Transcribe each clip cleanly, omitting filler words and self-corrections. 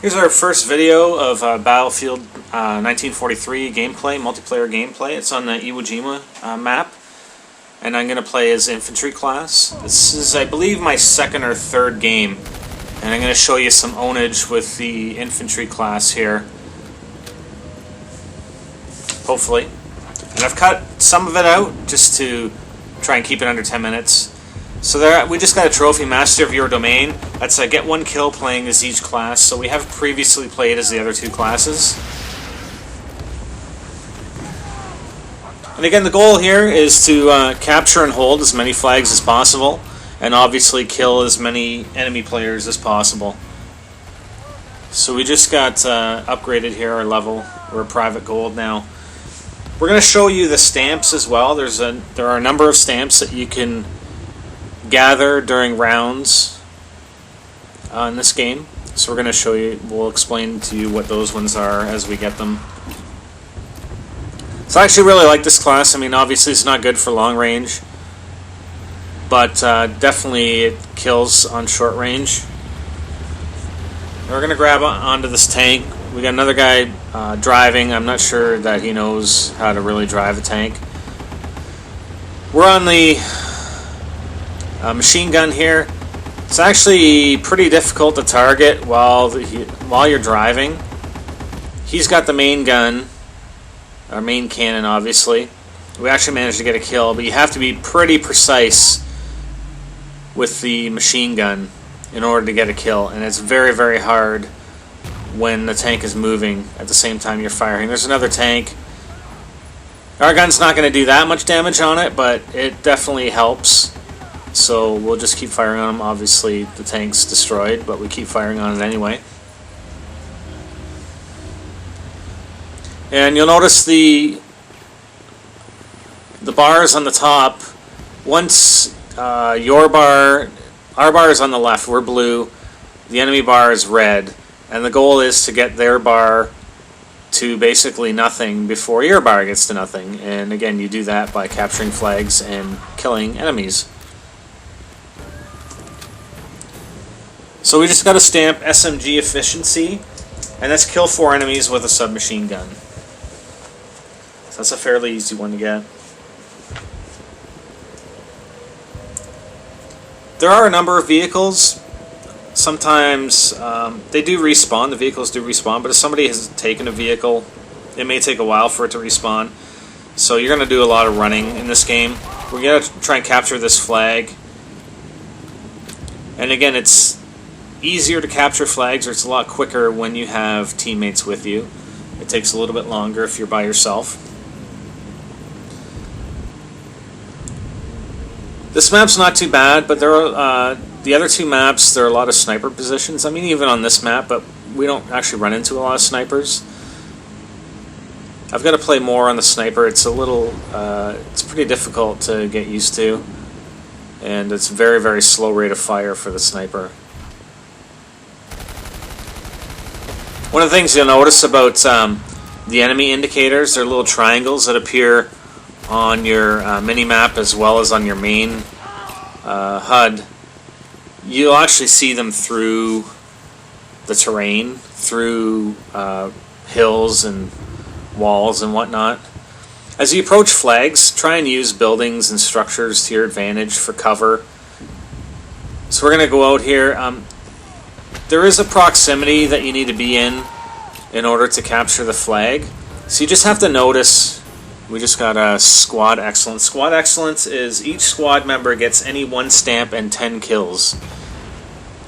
Here's our first video of Battlefield 1943 gameplay, multiplayer gameplay. It's on the Iwo Jima map, and I'm going to play as infantry class. This is, I believe, my second or third game, and I'm going to show you some ownage with the infantry class here, hopefully. And I've cut some of it out just to try and keep it under 10 minutes. So there, we just got a trophy, Master of Your Domain. That's get one kill playing as each class. So we have previously played as the other two classes. And again, the goal here is to capture and hold as many flags as possible, and obviously kill as many enemy players as possible. So we just got upgraded here, our level. We're private gold now. We're going to show you the stamps as well. There are a number of stamps that you can gather during rounds in this game. So we're going to show you, we'll explain to you what those ones are as we get them. So I actually really like this class. I mean, obviously it's not good for long range, but definitely it kills on short range. We're going to grab onto this tank. We got another guy driving. I'm not sure that he knows how to really drive a tank. We're on the machine gun here. It's actually pretty difficult to target while you're driving. He's got the main gun, our main cannon, obviously. We actually managed to get a kill, but you have to be pretty precise with the machine gun in order to get a kill, and it's very, very hard when the tank is moving at the same time you're firing. There's another tank. Our gun's not going to do that much damage on it, but it definitely helps. So we'll just keep firing on them. Obviously the tank's destroyed, but we keep firing on it anyway. And you'll notice the bars on the top. Once our bar is on the left, we're blue, the enemy bar is red, and the goal is to get their bar to basically nothing before your bar gets to nothing. And again, you do that by capturing flags and killing enemies. So we just got to stamp SMG efficiency, and that's kill 4 enemies with a submachine gun. So that's a fairly easy one to get. There are a number of vehicles. Sometimes they do respawn, the vehicles do respawn, but if somebody has taken a vehicle, it may take a while for it to respawn. So you're going to do a lot of running in this game. We're going to try and capture this flag. And again, it's easier to capture flags, or it's a lot quicker when you have teammates with you. It takes a little bit longer if you're by yourself. This map's not too bad, but there are the other two maps, there are a lot of sniper positions. I mean, even on this map, but we don't actually run into a lot of snipers. I've got to play more on the sniper. It's a little, it's pretty difficult to get used to, and it's very, very slow rate of fire for the sniper. One of the things you'll notice about the enemy indicators, they're little triangles that appear on your mini-map as well as on your main HUD. You'll actually see them through the terrain, through hills and walls and whatnot. As you approach flags, try and use buildings and structures to your advantage for cover. So we're going to go out here. There is a proximity that you need to be in order to capture the flag. So you just have to notice. We just got a Squad Excellence. Squad Excellence is each squad member gets any one stamp and 10 kills.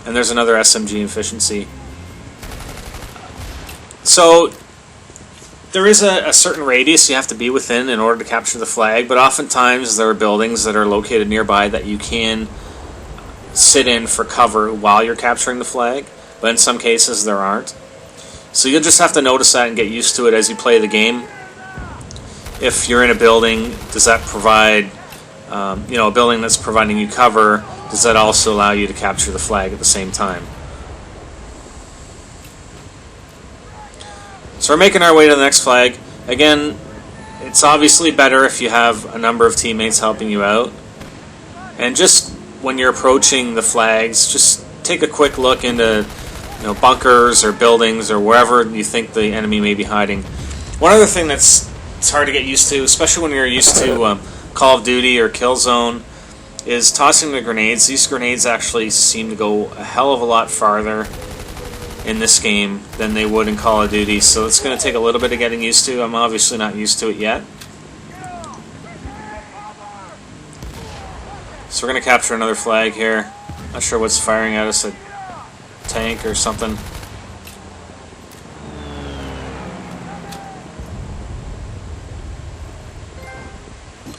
And there's another SMG efficiency. So there is a certain radius you have to be within in order to capture the flag, but oftentimes there are buildings that are located nearby that you can sit in for cover while you're capturing the flag, but in some cases there aren't. So you'll just have to notice that and get used to it as you play the game. If you're in a building, does that provide, a building that's providing you cover, does that also allow you to capture the flag at the same time? So we're making our way to the next flag. Again, it's obviously better if you have a number of teammates helping you out. And just when you're approaching the flags, just take a quick look into bunkers or buildings or wherever you think the enemy may be hiding. One other thing it's hard to get used to, especially when you're used to Call of Duty or Killzone, is tossing the grenades. These grenades actually seem to go a hell of a lot farther in this game than they would in Call of Duty, so it's going to take a little bit of getting used to. I'm obviously not used to it yet. So we're going to capture another flag here. Not sure what's firing at us, a tank or something.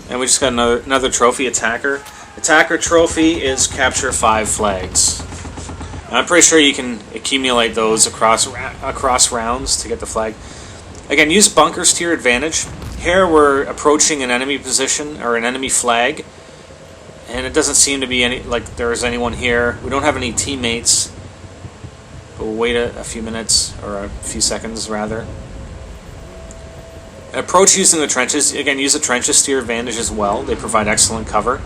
And we just got another trophy, attacker. Attacker trophy is capture 5 flags. And I'm pretty sure you can accumulate those across rounds to get the flag. Again, use bunkers to your advantage. Here we're approaching an enemy position or an enemy flag, and it doesn't seem to be like there is anyone here. We don't have any teammates, but we'll wait a few minutes, or a few seconds rather. Approach using the trenches. Again, use the trenches to your advantage as well. They provide excellent cover.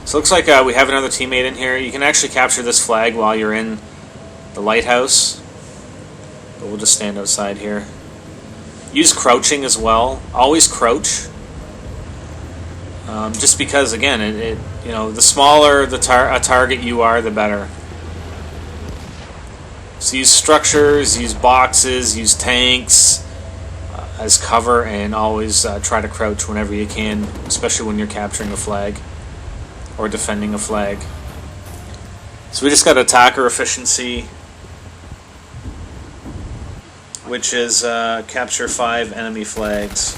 So it looks like we have another teammate in here. You can actually capture this flag while you're in the lighthouse, but we'll just stand outside here. Use crouching as well. Always crouch. Just because, again, the smaller a target you are, the better. So use structures, use boxes, use tanks as cover, and always try to crouch whenever you can, especially when you're capturing a flag or defending a flag. So we just got attacker efficiency, which is capture 5 enemy flags.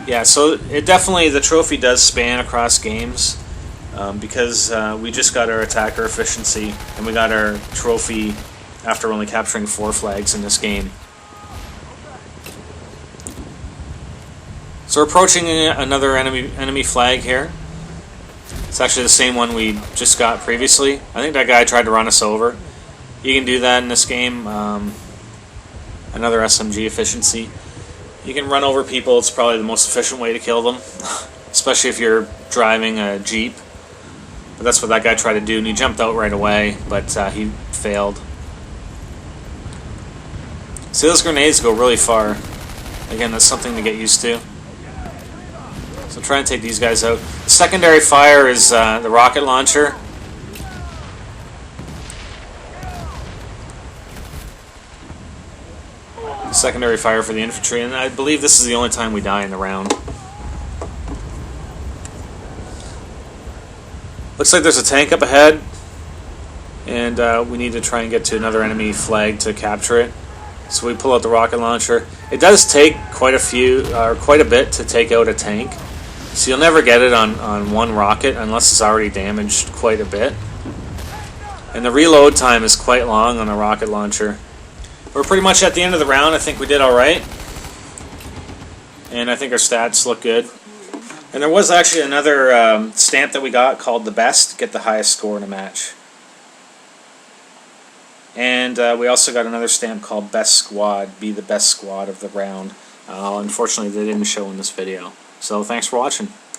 Yeah, so the trophy does span across games, because we just got our attacker efficiency, and we got our trophy after only capturing 4 flags in this game. So we're approaching another enemy flag here. It's actually the same one we just got previously. I think that guy tried to run us over. You can do that in this game. Another SMG efficiency. You can run over people. It's probably the most efficient way to kill them, especially if you're driving a Jeep. But that's what that guy tried to do, and he jumped out right away, but he failed. See, those grenades go really far. Again, that's something to get used to. So try and take these guys out. The secondary fire is the rocket launcher. Secondary fire for the infantry, and I believe this is the only time we die in the round. Looks like there's a tank up ahead, and we need to try and get to another enemy flag to capture it. So we pull out the rocket launcher. It does take quite a bit to take out a tank, so you'll never get it on one rocket unless it's already damaged quite a bit. And the reload time is quite long on a rocket launcher. We're pretty much at the end of the round. I think we did alright. And I think our stats look good. And there was actually another stamp that we got called the best, get the highest score in a match. And we also got another stamp called best squad, be the best squad of the round. Unfortunately, they didn't show in this video. So thanks for watching.